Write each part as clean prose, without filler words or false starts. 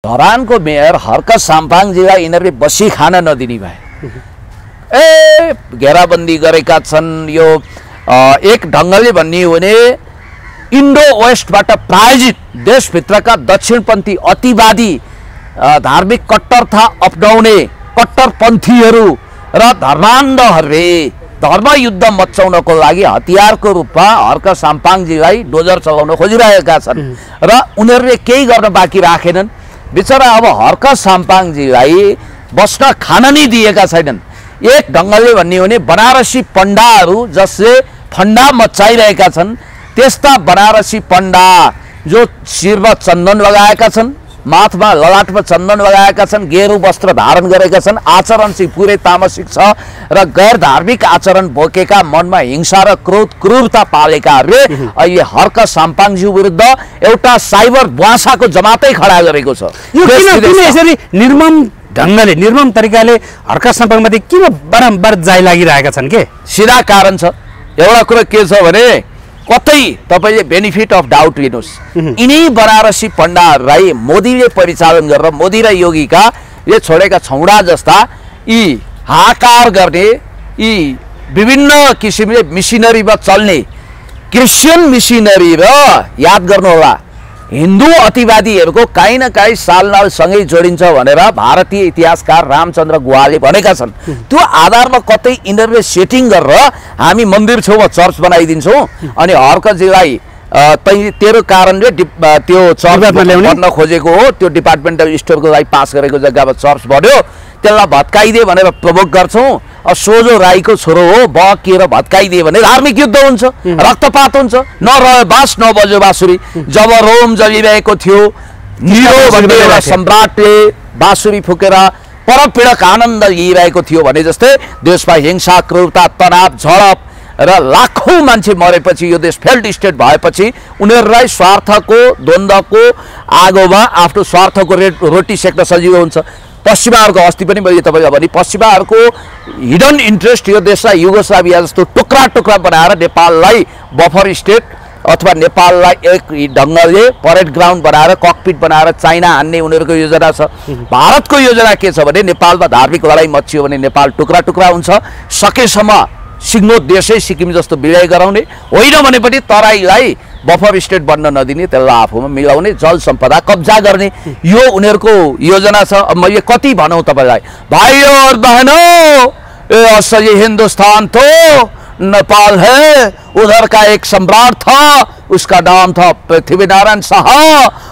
धरानको mayor Harka साम्पाङजीलाई यिनीहरूले बसी खान नदिने भए घेराबन्दी गरेका छन्। यो एक ढङ्गले भन्ने हो भने इन्डो वेस्टबाट प्रायोजित देशभित्रका दक्षिणपन्थी अतिवादी धार्मिक कट्टरता अपनाउने कट्टरपन्थीहरू र धर्मान्धहरूले धर्मयुद्ध मचाउनको लागि हतियारको रूपमा हर्क साम्पाङजीलाई डोजर चलाउन खोजिरहेका छन् र उनीहरूले केही गर्न बाँकी राखेनन्। बिचरा अब हर्क साम्पाङजीलाई बस्न खान नै दिएका छैनन्। एक ढङ्गले भन्ने हो भने बनारसी पण्डाहरू जसले फन्डा मचाइरहेका छन् त्यस्ता बनारसी पण्डा जो शिरमा चन्दन लगाएका छन्, माथमा ललाटमा चन्दन लगाएका छन्, गेरु वस्त्र धारण गरेका छन्, आचरण चाहिँ पुरै तामसिक छ र गैर धार्मिक आचरण बोकेका, मनमा हिंसा र क्रोध क्रूरता पालेकाहरूले अहिले हर्क साम्पाङज्यू विरुद्ध एउटा साइबर बुवासाको जमातै खडा गरेको छ। यो किन यसरी निर्मम ढङ्गले निर्मम तरिकाले हर्क साम्पाङमाथि किन बारम्बार जाय लागिरहेका छन् के? सिधा कारण छ। एउटा कुरा के छ भने कतै तपाईले बेनिफिट अफ डाउट लिनुहोस्, यिनै बनारसी पण्डाहरूलाई मोदीले परिचालन गरेर मोदी र योगीका ले छोडेका छौडा जस्ता यी हाकार गर्ने यी विभिन्न किसिमले मिसिनरीमा चल्ने क्रिस्चियन मिसिनरी र याद गर्नु होला हिन्दू अतिवादीहरूको काहीँ न काहीँ सालनालसँगै जोडिन्छ भनेर भारतीय इतिहासकार रामचन्द्र गुहाले भनेका छन्। त्यो आधारमा कतै यिनीहरूले सेटिङ गरेर हामी मन्दिर छेउमा चर्च बनाइदिन्छौँ अनि हर्कजीलाई तेरो कारणले त्यो चर्च बन्न खोजेको हो, त्यो डिपार्टमेन्टल स्टोरको लागि पास गरेको जग्गामा चर्च बन्यो, त्यसलाई भत्काइदिए भनेर प्रवोक गर्छौँ। सोझो राईको छोरो हो, बकिएर भत्काइदिए भने धार्मिक युद्ध हुन्छ, रक्तपात हुन्छ। नरह्यो बास नबज्यो बाँसुरी। जब रोम जलिरहेको थियो निरो भन्ने एउटा सम्राटले बाँसुरी फुकेर परपीडक आनन्द लिइरहेको थियो भने जस्तै देशमा हिंसा क्रूरता तनाव झडप र लाखौं मान्छे मरेपछि यो देश फेल्ड स्टेट भएपछि उनीहरूलाई स्वार्थको द्वन्द्वको आगोमा आफ्नो स्वार्थको रोटी सेक्न सजिलो हुन्छ। पश्चिमाहरूको अस्ति पनि मैले तपाईँलाई भने पश्चिमाहरूको हिडन इन्ट्रेस्ट यो देशलाई युगोस्लाभिया जस्तो टुक्रा टुक्रा बनाएर नेपाललाई बफर स्टेट अथवा नेपाललाई एक ढङ्गले परेड ग्राउन्ड बनाएर ककपिट बनाएर चाइना हान्ने उनीहरूको योजना छ। भारतको योजना के छ भने नेपालमा धार्मिक लडाइँ मचियो भने नेपाल टुक्रा टुक्रा हुन्छ, सकेसम्म सिङ्गो देशै सिक्किम जस्तो विलय गराउने, होइन भने पनि तराईलाई बफर स्टेट बन्न नदिने, त्यसलाई आफूमा मिलाउने, जल सम्पदा कब्जा गर्ने, यो उनीहरूको योजना छ। अब मैले कति भनौँ तपाईँलाई, भाइयों और बहनों, ये असली हिंदुस्तान तो नेपाल है, उधर का एक सम्राट था, उसका नाम था पृथ्वीनारायण शाह,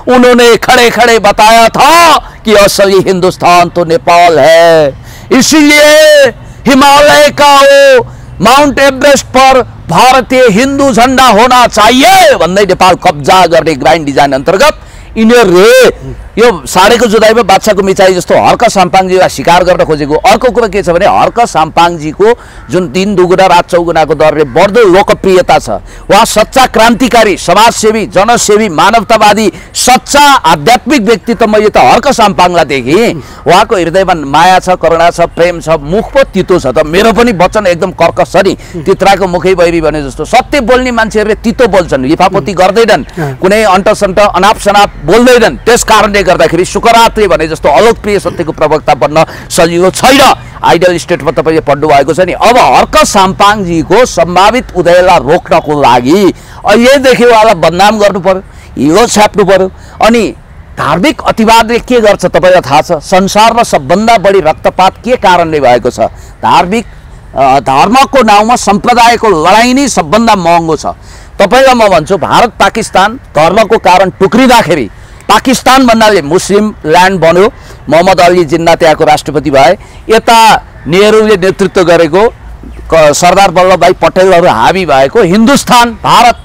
उन्होंने खड़े खड़े बताया था कि असली हिंदुस्तान तो नेपाल है, इसीलिए हिमालय का वो माउंट एभरेस्ट पर भारतीय हिंदू झंडा होना चाहिए भन्दै नेपाल कब्जा गर्ने ग्राइन्ड डिजाइन अन्तर्गत यिनीहरूले यो साडेको जुदाईमा बादशाहको मिचाई जस्तो हर्क साम्पाङजीलाई शिकार गर्न खोजेको। अर्को कुरा के छ भने हर्क साम्पाङजीको जुन दिन दुगुना रात चौगुनाको दरले बढ्दो लोकप्रियता छ, उहाँ सच्चा क्रान्तिकारी, समाजसेवी, जनसेवी, मानवतावादी, सच्चा आध्यात्मिक व्यक्तित्व मैले त हर्क साम्पाङलाई देखेँ। उहाँको हृदयमा माया छ, करुणा छ, प्रेम छ, मुख पो तितो छ। त मेरो पनि वचन एकदम कर्कश छ नि, तित्राको मुखै बैरी भने जस्तो। सत्य बोल्ने मान्छेहरूले तितो बोल्छन्, लिफापोती गर्दैनन्, कुनै अन्टसन्ट अनाप शनाप बोल्दैनन्। त्यस कारणले गर्दाखेरि शुक्ररात्रि भने जस्तो अलोकप्रिय सत्यको प्रवक्ता बन्न सजिलो छैन। आइडल स्टेटमा तपाईँले पढ्नु भएको छ नि। अब हर्क साम्पाङजीको सम्भावित उदयलाई रोक्नको लागि अहिलेदेखि उहाँलाई बदनाम गर्नु पर्यो, हिलो छाप्नु पर्यो। अनि धार्मिक अतिवादले के गर्छ तपाईँलाई थाहा छ? संसारमा सबभन्दा बढी रक्तपात के कारणले भएको छ? धर्मको नाउँमा सम्प्रदायको लडाइँ नै सबभन्दा महँगो छ। तपाईँलाई म भन्छु, भारत पाकिस्तान धर्मको कारण टुक्रिँदाखेरि पाकिस्तान भन्नाले मुस्लिम ल्यान्ड बन्यो, मोहम्मद अली जिन्ना त्यहाँको राष्ट्रपति भए, यता नेहरूले नेतृत्व गरेको सरदार वल्लभभाई पटेलहरू हावी भएको हिन्दुस्तान भारत,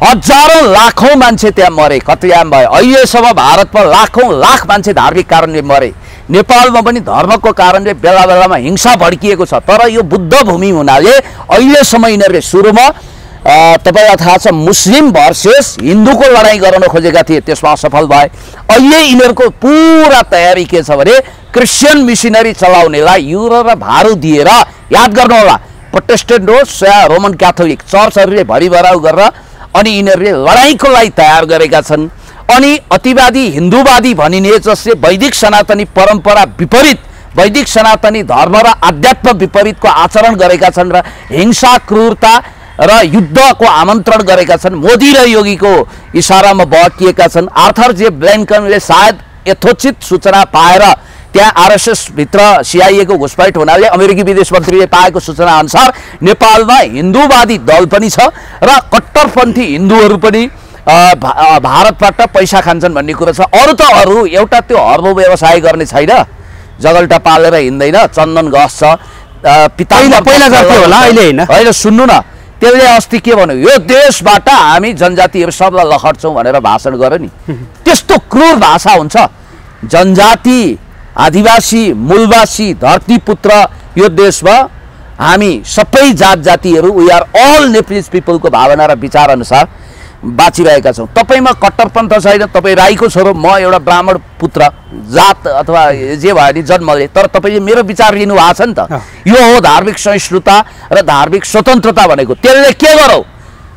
हजारौं लाखौं मान्छे त्यहाँ मरे, कत्लेआम भयो। अहिलेसम्म भारतमा लाखौं लाख मान्छे धार्मिक कारणले मरे। नेपालमा पनि धर्मको कारणले बेला बेलामा हिंसा भड्किएको छ। तर यो बुद्ध भूमि हुनाले अहिलेसम्म यिनीहरूले सुरुमा तपाईलाई थाहा छ मुस्लिम भर्सेस हिन्दूको लडाईँ गराउन खोजेका थिए, त्यसमा असफल भए। अहिले यिनीहरूको पुरा तयारी के छ भने क्रिस्चियन मिसिनरी चलाउनेलाई युरो र भारू दिएर, याद गर्नु होला प्रोटेस्टेन्ट होस् या रोमन क्याथोलिक चर्चहरूले भरिभराउ गरेर अनि यिनीहरूले लडाईँको लागि तयार गरेका छन्। अनि अतिवादी हिन्दूवादी भनिने जसले वैदिक सनातनी परम्परा विपरीत वैदिक सनातनी धर्म र आध्यात्म विपरीतको आचरण गरेका छन् र हिंसा क्रूरता र युद्धको आमन्त्रण गरेका छन्। मोदी र योगीको इसारामा बहकिएका छन्। आर्थर जे ब्ल्याङ्कनले सायद यथोचित सूचना पाएर त्यहाँ आरएसएस भित्र CIA को घुसपैठ हुनाले अमेरिकी विदेश मन्त्रीले पाएको सूचना अनुसार नेपालमा हिन्दूवादी दल पनि छ र कट्टरपन्थी हिन्दूहरू पनि भारतबाट पैसा खान्छन् भन्ने कुरा छ। अरू त अरू एउटा त्यो हर्बो व्यवसाय गर्ने छैन, जगल्टा पालेर हिँड्दैन, चन्दन घस छ, पहिला गर्थ्यो होला, अहिले हैन। होइन सुन्नु न, त्यसले अस्ति के भन्यो, यो देशबाट हामी जनजातिहरू सबलाई लखड्छौँ भनेर भाषण गर्यो नि। त्यस्तो क्रूर भाषा हुन्छ। जनजाति, आदिवासी, मूलवासी, धरतीपुत्र यो देशमा हामी सबै जात जातिहरू वी आर अल नेप्लिज पिपलको भावना र विचार अनुसार बाँचिरहेका छौँ। तपाईँमा कट्टरपन्थ छैन, तपाईँ राईको छोरो, म एउटा ब्राह्मण पुत्र, जात अथवा जे भयो नि जन्मले, तर तपाईँले मेरो विचार लिनु भएको छ नि त। यो हो धार्मिक सहिष्णुता र धार्मिक स्वतन्त्रता भनेको। त्यसले के गरौँ,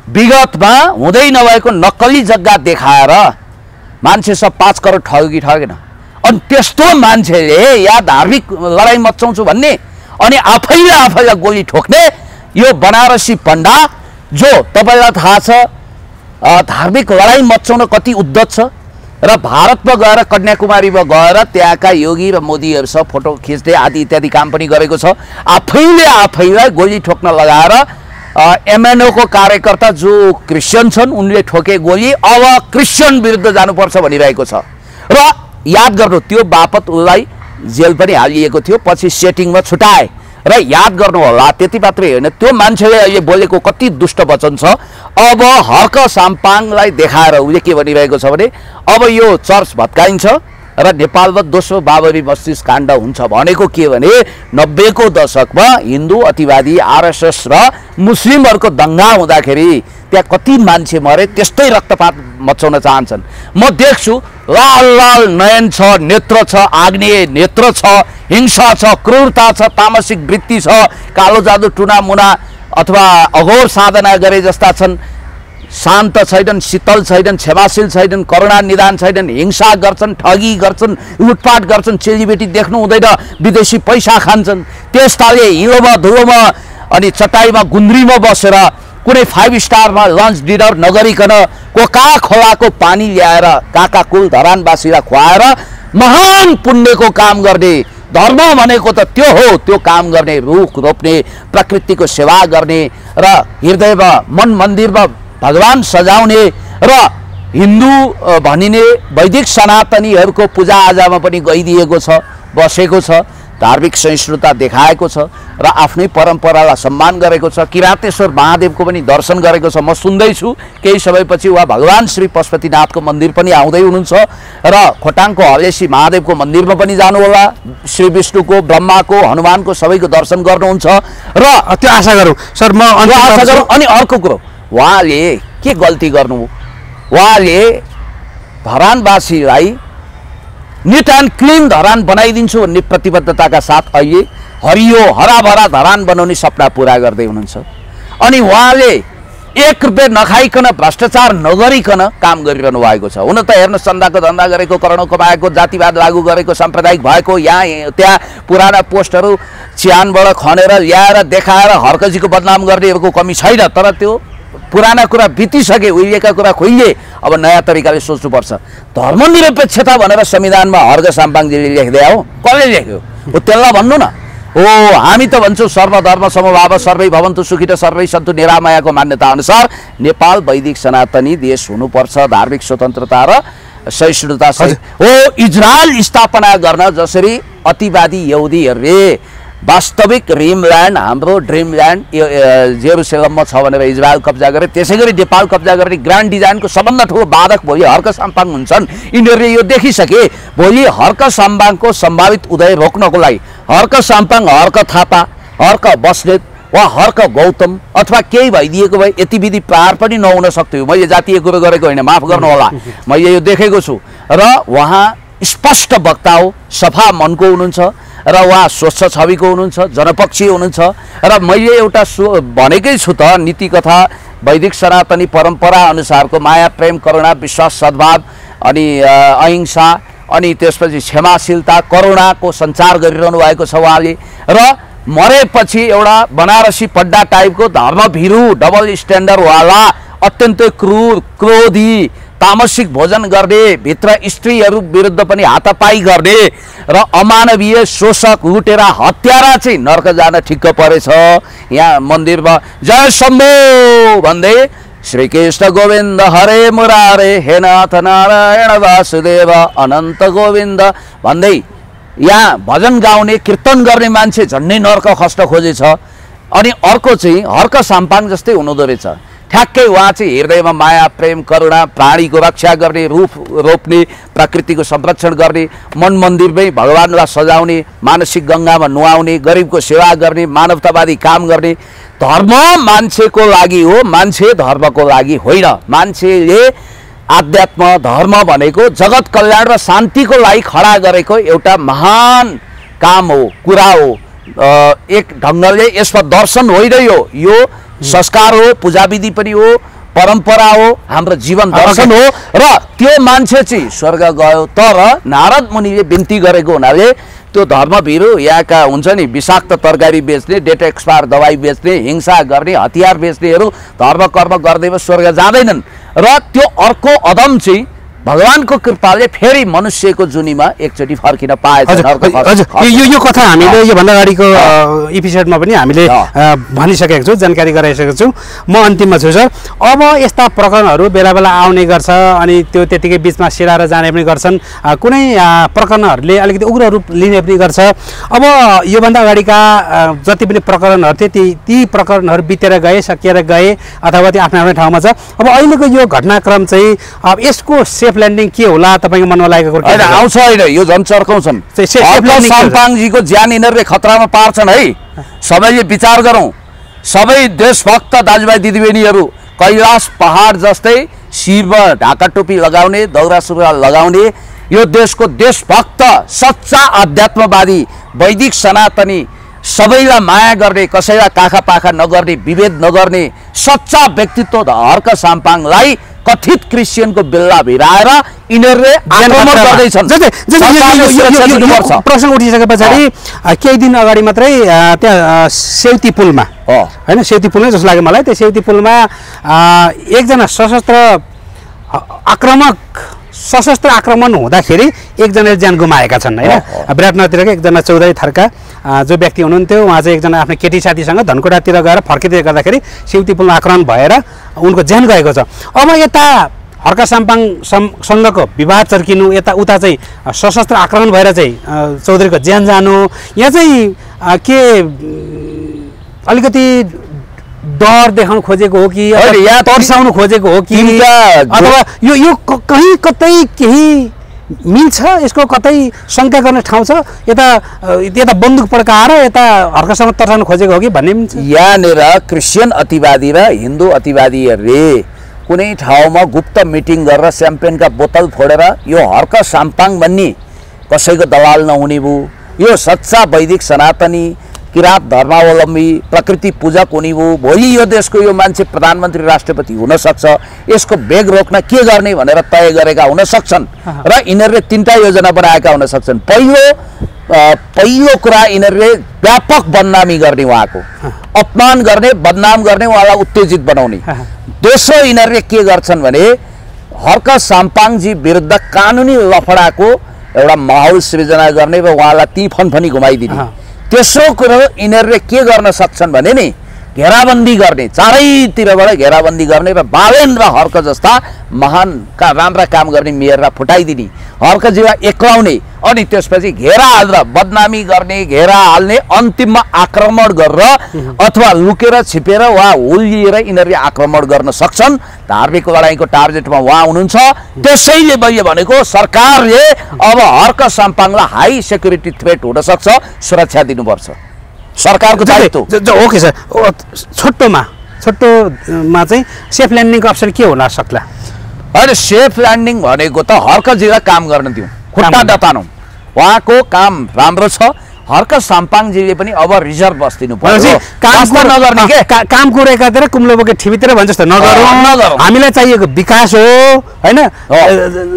विगतमा हुँदै नभएको नक्कली जग्गा देखाएर मान्छे सब 5 करोड ठग्यो कि ठगेन? अनि त्यस्तो मान्छेले या धार्मिक लडाइँ मचाउँछु भन्ने अनि आफैलाई गोली ठोक्ने यो बनारसी पण्डा जो तपाईँलाई थाहा छ धार्मिक लडाइँ मचाउन कति उद्धत छ र भारतमा गएर कन्याकुमारीमा गएर त्यहाँका योगी र मोदीहरूसँग फोटो खिच्दै आदि इत्यादि काम पनि गरेको छ। आफैलाई गोली ठोक्न लगाएर MNO को कार्यकर्ता जो क्रिस्चियन छन् उनले ठोके गोली, अब क्रिस्चियन विरुद्ध जानुपर्छ भनिरहेको छ। र याद गर्नु, त्यो बापत उसलाई जेल पनि हालिएको थियो, पछि सेटिङमा छुटाए र याद गर्नु होला। त्यति मात्रै होइन, त्यो मान्छेले अहिले बोलेको कति दुष्ट वचन छ। अब हर्क साम्पाङलाई देखाएर उसले के भनिरहेको छ भने अब यो चर्च भत्काइन्छ र नेपालमा दोस्रो बाबरी मस्जिद काण्ड हुन्छ भनेको के भने 90 को दशकमा हिन्दू अतिवादी RSS र मुस्लिमहरूको दंगा हुँदाखेरि त्यहाँ कति मान्छे मरे, त्यस्तै रक्तपात मचाउन चाहन्छन्। म देख्छु लाल लाल नयन छ, नेत्र छ, आग्नेय नेत्र छ, हिंसा छ, क्रूरता छ, तामसिक वृत्ति छ, कालो जादु टुना मुना अथवा अघोर साधना गरे जस्ता छन्, शान्त छैनन्, शीतल छैनन्, क्षमाशील छैनन्, करुणा निदान छैनन्, हिंसा गर्छन्, ठगी गर्छन्, लुटपाट गर्छन्, चेलीबेटी देख्नु हुँदैन, विदेशी पैसा खान्छन्। त्यसताले हिलोमा धुलोमा अनि चटाईमा गुन्द्रीमा बसेर कुनै 5 स्टारमा लन्च डिनर नगरिकन कोका खोलाको पानी ल्याएर काका कुल धरानवासीलाई खुवाएर महान पुण्यको काम गर्ने, धर्म भनेको त त्यो हो, त्यो काम गर्ने, रुख रोप्ने, प्रकृतिको सेवा गर्ने र हृदयमा मन मन्दिरमा भगवान सजाउने र हिन्दू भनिने वैदिक सनातनीहरूको पूजा आजामा पनि गइदिएको छ, बसेको छ, धार्मिक सहिष्णुता देखाएको छ र आफ्नै परम्परालाई सम्मान गरेको छ। किरातेश्वर महादेवको पनि दर्शन गरेको छ। म सुन्दैछु केही समयपछि उहाँ भगवान श्री पशुपतिनाथको मन्दिर पनि आउँदै हुनुहुन्छ र खोटाङको हलेसी महादेवको मन्दिरमा पनि जानुहोला, श्री विष्णुको, ब्रह्माको, हनुमानको सबैको दर्शन गर्नुहुन्छ र त्यो आशा गरौँ सर। म आशा गरौँ। अनि अर्को कुरो, उहाँले के गल्ती गर्नु, उहाँले धरानवासीलाई निट एन्ड क्लिन धरान बनाइदिन्छु भन्ने प्रतिबद्धताका साथ अहिले हरियो हराभरा धरान बनाउने सपना पुरा गर्दै हुनुहुन्छ। अनि उहाँले 1 रुपैयाँ नखाइकन भ्रष्टाचार नगरिकन काम गरिरहनु भएको छ। हुन त हेर्नु, चन्दाको धन्दा गरेको, करोडौं कमाएको, जातिवाद लागू गरेको, साम्प्रदायिक भएको, यहाँ त्यहाँ पुराना पोस्टहरू चिहानबाट खनेर ल्याएर देखाएर हर्कजीको बदनाम गर्नेहरूको कमी छैन, तर त्यो पुराना कुरा बितिसके, उहिलेका कुरा खुइले, अब नयाँ तरिकाले सोच्नुपर्छ। धर्मनिरपेक्षता भनेर संविधानमा हर्क साम्पाङजीले लेख्दै हो, कसले लेख्यो हो त्यसलाई भन्नु न। हो हामी त भन्छौँ सर्वधर्म समभाव, सर्वै भवन्तु सुखी र सर्वै सन्तु निरामयको मान्यता अनुसार नेपाल वैदिक सनातनी देश हुनुपर्छ, धार्मिक स्वतन्त्रता र सहिष्णुता हो। इजरायल स्थापना गर्न जसरी अतिवादी यहुदीहरूले वास्तविक ड्रिमल्यान्ड, हाम्रो ड्रिमल्यान्ड जेरुसलेममा छ भनेर इजरायल कब्जा गरे, त्यसै गरी नेपाल कब्जा गर्ने ग्रान्ड डिजाइनको सबभन्दा ठुलो बाधक भोलि हर्क साम्पाङ हुन्छन्। यिनीहरूले यो देखिसके भोलि हर्क साम्पाङको सम्भावित उदय रोक्नको लागि हर्क साम्पाङ, हर्क थापा, हर्क बस्नेत वा हर्क गौतम अथवा केही भइदिएको भए यति विधि प्रहार पनि नहुन सक्थ्यो। मैले जातीय कुरो गरेको होइन, माफ गर्नुहोला, मैले यो देखेको छु। र उहाँ स्पष्ट वक्ता हो, सफा मनको हुनुहुन्छ र उहाँ स्वच्छ छविको हुनुहुन्छ, जनपक्षी हुनुहुन्छ। र मैले एउटा भनेकै छु त, नीति कथा वैदिक सनातनी परम्परा अनुसारको माया, प्रेम, करुणा, विश्वास, सद्भाव अनि अहिंसा अनि त्यसपछि क्षमाशीलता करुणाको सञ्चार गरिरहनु भएको छ उहाँले। र मरेपछि एउटा बनारसी पड्डा टाइपको धर्मभीरु डबल स्ट्यान्डर्डवाला अत्यन्तै क्रूर क्रोधी तामसिक भोजन गर्ने भित्र स्त्रीहरू विरुद्ध पनि हातापाई गर्ने र अमानवीय शोषक लुटेरा हत्यारा चाहिँ नर्क जान ठिक्क परेछ। यहाँ मन्दिरमा जय शम्भो भन्दै श्री कृष्ण गोविन्द हरे मुरारे हे नाथ नारायण वासुदेव अनन्त गोविन्द भन्दै यहाँ भजन गाउने कीर्तन गर्ने मान्छे झन्डै नर्क खस्न खोजेछ। अनि अर्को चाहिँ हर्क साम्पाङ जस्तै हुनुहुँदो रहेछ। ठ्याक्कै उहाँ चाहिँ हृदयमा माया प्रेम करुणा प्राणीको रक्षा गर्ने रुख रोप्ने प्रकृतिको संरक्षण गर्ने मन मन्दिरमै भगवान्लाई सजाउने मानसिक गङ्गामा नुहाउने गरिबको सेवा गर्ने मानवतावादी काम गर्ने धर्म मान्छेको लागि हो मान्छे धर्मको लागि होइन। मान्छेले आध्यात्म धर्म भनेको जगत कल्याण र शान्तिको लागि खडा गरेको एउटा महान काम हो कुरा हो। एक ढङ्गले यसमा दर्शन होइन यो संस्कार हो पूजाविधि पनि हो परम्परा हो हाम्रो जीवन दर्शन हो। र त्यो मान्छे चाहिँ स्वर्ग गयो तर नारद मुनिले बिन्ती गरेको हुनाले त्यो धर्मभीरु यहाँका हुन्छ नि विषाक्त तरकारी बेच्ने डेट एक्सपायर दबाई बेच्ने हिंसा गर्ने हतियार बेच्नेहरू धर्म कर्म गर्दैमा स्वर्ग जाँदैनन्। र त्यो अर्को अदम चाहिँ भगवानको कृपाले फेरि मनुष्यको जुनीमा एकचोटि फर्किन पाएछ। यो कथा हामीले योभन्दा अगाडिको एपिसोडमा पनि हामीले भनिसकेको छौँ जानकारी गराइसकेको छौँ। म अन्तिममा छु सर। अब यस्ता प्रकरणहरू बेला बेला आउने गर्छ अनि त्यो त्यतिकै बिचमा सिराएर जाने पनि गर्छन्। कुनै प्रकरणहरूले अलिकति उग्र रूप लिने पनि गर्छ। अब योभन्दा अगाडिका जति पनि प्रकरणहरू थिए ती प्रकरणहरू बितेर गए सकिएर गए अथवा त्यो आफ्नो आफ्नो ठाउँमा छ। अब अहिलेको यो घटनाक्रम चाहिँ अब यसको सेफ ल्यान्डिङ के होला तपाईँको मनमा लागेको होइन आउँछ होइन यो झन् चर्काउँछन्। साम्पाङजीको ज्यान यिनीहरूले खतरामा पार्छन् है। सबैले विचार गरौँ। सबै देशभक्त दाजुभाइ दिदीबहिनीहरू कैलाश पहाड जस्तै शिरमा ढाका टोपी लगाउने दौरा सुरुवाल लगाउने यो देशको देशभक्त सच्चा अध्यात्मवादी वैदिक सनातनी सबैलाई माया गर्ने कसैलाई काखा पाखा नगर्ने विभेद नगर्ने सच्चा व्यक्तित्व हर्क साम्पाङलाई कथित क्रिस्चियनको बेल्ला भिराएर यिनीहरूले आक्रमण गर्दैछन्। प्रश्न उठिसके पछाडि केही दिन अगाडि मात्रै त्यहाँ सेउती पुलमा होइन सेउती पुल नै जस्तो लाग्यो मलाई। त्यो सेउती पुलमा एकजना सशस्त्र आक्रमण हुँदाखेरि एकजनाले ज्यान गुमाएका छन् होइन। विराटनगरतिरको एकजना चौधरी थरका जो व्यक्ति हुनुहुन्थ्यो उहाँ चाहिँ एकजना आफ्नो केटी साथीसँग धनकुटातिर गएर फर्किँदै गर्दाखेरि सेउती पुलमा आक्रमण भएर उनको ज्यान गएको छ। अब यता हर्क साम्पाङसँगको विवाद चर्किनु यता उता चाहिँ सशस्त्र आक्रमण भएर चाहिँ चौधरीको ज्यान जानु यहाँ चाहिँ के अलिकति डर देखाउन खोजेको हो कि या तर्साउन खोजेको हो कि अथवा यो कहीँ कतै केही मिल्छ यसको कतै शङ्का गर्ने ठाउँ छ यता बन्दुक पड्काएर यता हर्कसम्म तर्साउन खोजेको हो कि भन्ने मिल्छ। यहाँनिर क्रिस्चियन अतिवादी र हिन्दू अतिवादीहरूले कुनै ठाउँमा गुप्त मिटिङ गरेर स्याम्पेनका बोतल फोडेर यो हर्क साम्पाङ भन्ने कसैको दलाल नहुने भयो। यो सच्चा वैदिक सनातनी किराँत धर्मावलम्बी प्रकृति पूजक हुने भयो। भोलि यो देशको यो मान्छे प्रधानमन्त्री राष्ट्रपति हुन सक्छ। यसको वेग रोक्न के गर्ने भनेर तय गरेका हुन सक्छन् र यिनीहरूले तीनटा योजना बनाएका हुन सक्छन्। पहिलो कुरा यिनीहरूले व्यापक बदनामी गर्ने उहाँको अपमान गर्ने बदनाम गर्ने उहाँलाई उत्तेजित बनाउने। दोस्रो यिनीहरूले के गर्छन् भने हर्क साम्पाङजी विरुद्ध कानुनी लफडाको एउटा माहौल सृजना गर्ने र उहाँलाई ती फनफनी घुमाइदिने। तेस्रो कुरो यिनीहरूले के गर्न सक्छन् भने नि घेराबन्दी गर्ने चारैतिरबाट घेराबन्दी गर्ने र बालेन र हर्क जस्ता महान राम्रा काम गर्ने मेयरलाई फुटाइदिने हर्कजीलाई एक्लाउने अनि त्यसपछि घेरा हालेर बदनामी गर्ने घेरा हाल्ने अन्तिममा आक्रमण गरेर अथवा लुकेर छिपेर वा हुल्लिएर यिनीहरूले आक्रमण गर्न सक्छन्। धार्मिक लडाइँको टार्गेटमा उहाँ हुनुहुन्छ। त्यसैले मैले भनेको सरकारले अब हर्क साम्पाङलाई हाई सेक्युरिटी थ्रेट हुन सक्छ सुरक्षा दिनुपर्छ सरकारको दायित्व। ओके सर छोटोमा चाहिँ सेफ ल्यान्डिङको अप्सन के हुन सक्ला? होइन सेफ ल्यान्डिङ भनेको त हर्कजीलाई काम गर्न दिउँ खुट्टा नतानौँ। उहाँको काम राम्रो छ हर्क साम्पाङजीले पनि अब रिजर्भ बस्दिनु भनेपछि पर्यो नगर्ने के कामको एकातिर कुम्लो बोके ठिबीतिर भन्छ जस्तो नगरौँ। हामीलाई चाहिएको विकास हो हैन,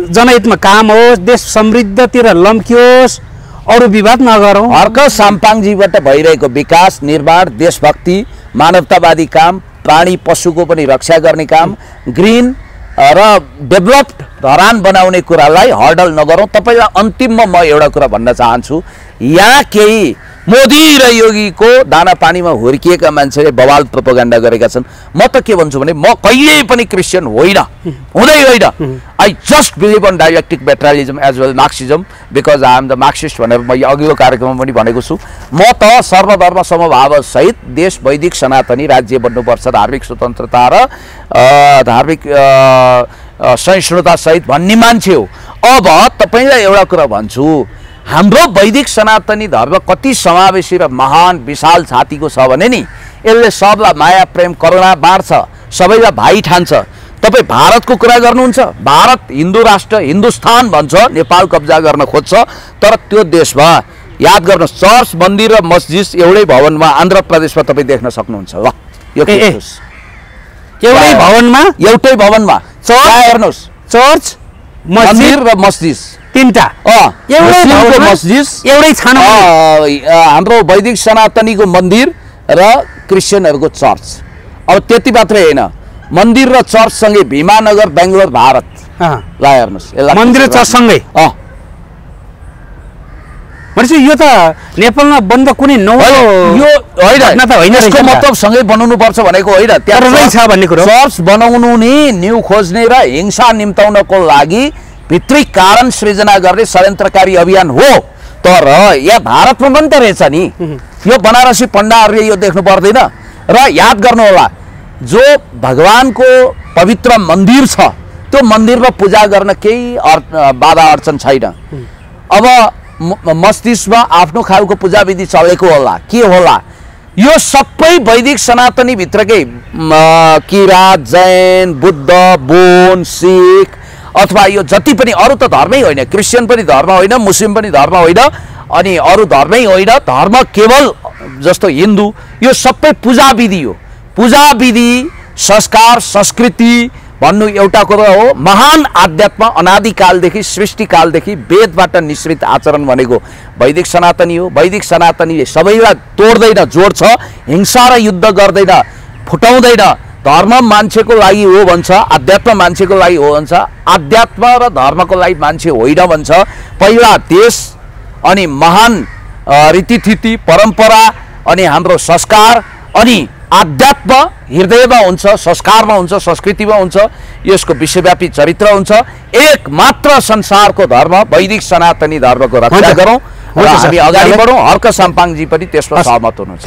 जनहितमा काम होस्, देश समृद्धतिर लम्कियोस्, अरू विवाद नगरौँ। हर्क साम्पाङजीबाट भइरहेको विकास, निर्माण, देशभक्ति, मानवतावादी काम, प्राणी पशुको पनि रक्षा गर्ने काम, ग्रिन र डेभलप्ड धरान बनाउने कुरालाई हर्डल नगरौँ। तपाईँलाई अन्तिममा म एउटा कुरा भन्न चाहन्छु, यहाँ केही मोदी र योगीको दाना पानीमा हुर्किएका मान्छेले बवाल प्रोपोगन्डा गरेका छन्। म त के भन्छु भने म कहिल्यै पनि क्रिस्चियन होइन, हुँदै होइन। I just believe in dialectic materialism as well Marxism, because I am the Marxist भनेर म अघिल्लो कार्यक्रममा पनि भनेको छु। म त सर्वधर्म समभाव सहित देश वैदिक सनातनी राज्य बन्नुपर्छ, धार्मिक स्वतन्त्रता र धार्मिक सहिष्णुता सहित भन्ने मान्छे हो। अब तपाईँलाई एउटा कुरा भन्छु, हाम्रो वैदिक सनातनी धर्म कति समावेशी र महान विशाल छातीको छ भने नि, यसले सबलाई माया प्रेम करुणा बाँड्छ, सबैलाई भाइ ठान्छ। तपाईँ भारतको कुरा गर्नुहुन्छ, भारत हिन्दू राष्ट्र हिन्दुस्तान भन्छ, नेपाल कब्जा गर्न खोज्छ, तर त्यो देशमा याद गर्नुहोस् चर्च मन्दिर र मस्जिद एउटै भवनमा आन्ध्र प्रदेशमा तपाईँ देख्न सक्नुहुन्छ। ल यो एउटै भवनमा हेर्नुहोस्, चर्च मन्दिर र मस्जिद तीनटा एउटै मस्जिद एउटै छानो, हाम्रो वैदिक सनातनीको मन्दिर र क्रिस्चियनहरूको चर्च। अब त्यति मात्रै होइन, मन्दिर र चर्च सँगै भीमानगर बेङ्गलोर भारत। ल हेर्नुहोस्, मन्दिर र चर्च सँगै भनेपछि यो त नेपालमा बन्द कुनै यो होइन, यसको मतलब सँगै बनाउनु पर्छ भनेको होइन, त्यहाँ छ भन्ने कुरो। चर्च बनाउनु नि न्यू खोज्ने र हिंसा निम्ताउनको लागि भित्री कारण सृजना गर्ने षड्यन्त्रकारी अभियान हो। तर यहाँ भारतमा पनि त रहेछ नि, यो बनारसी पण्डाहरूले यो देख्नु पर्दैन। र याद गर्नु होला, जो भगवानको पवित्र मन्दिर छ त्यो मन्दिरमा पूजा गर्न केही बाधा अडचन छैन। अब मस्जिदमा आफ्नो खालको पूजा विधि चलेको होला, के होला, यो सबै वैदिक सनातनी भित्रकै किरात, जैन, बुद्ध, बोन, सिख अथवा यो जति पनि अरू त धर्मै होइन, क्रिस्चियन पनि धर्म होइन, मुस्लिम पनि धर्म होइन, अनि अरू धर्मै होइन, धर्म केवल जस्तो हिन्दू, यो सबै पूजा विधि हो। पूजा विधि, संस्कार, संस्कृति भन्नु एउटा कुरा हो। महान आध्यात्म अनादिकालदेखि सृष्टिकालदेखि वेदबाट निश्रित आचरण भनेको वैदिक सनातनी हो। वैदिक सनातनीले सबैलाई तोड्दैन, जोड्छ, हिंसा र युद्ध गर्दैन, फुटाउँदैन। धर्म मान्छेको लागि हो भन्छ, आध्यात्म मान्छेको लागि हो भन्छ, आध्यात्म र धर्मको लागि मान्छे होइन भन्छ। पहिला देश, अनि महान रीतिथिति परम्परा, अनि हाम्रो संस्कार, अनि आध्यात्म हृदयमा हुन्छ, संस्कारमा हुन्छ, संस्कृतिमा हुन्छ, यसको विश्वव्यापी चरित्र हुन्छ। एक मात्र संसारको धर्म वैदिक सनातनी धर्मको रक्षा गरौँ र हामी अगाडि बढौँ। हर्क साम्पाङजी पनि त्यसमा सहमत हुनुहुन्छ।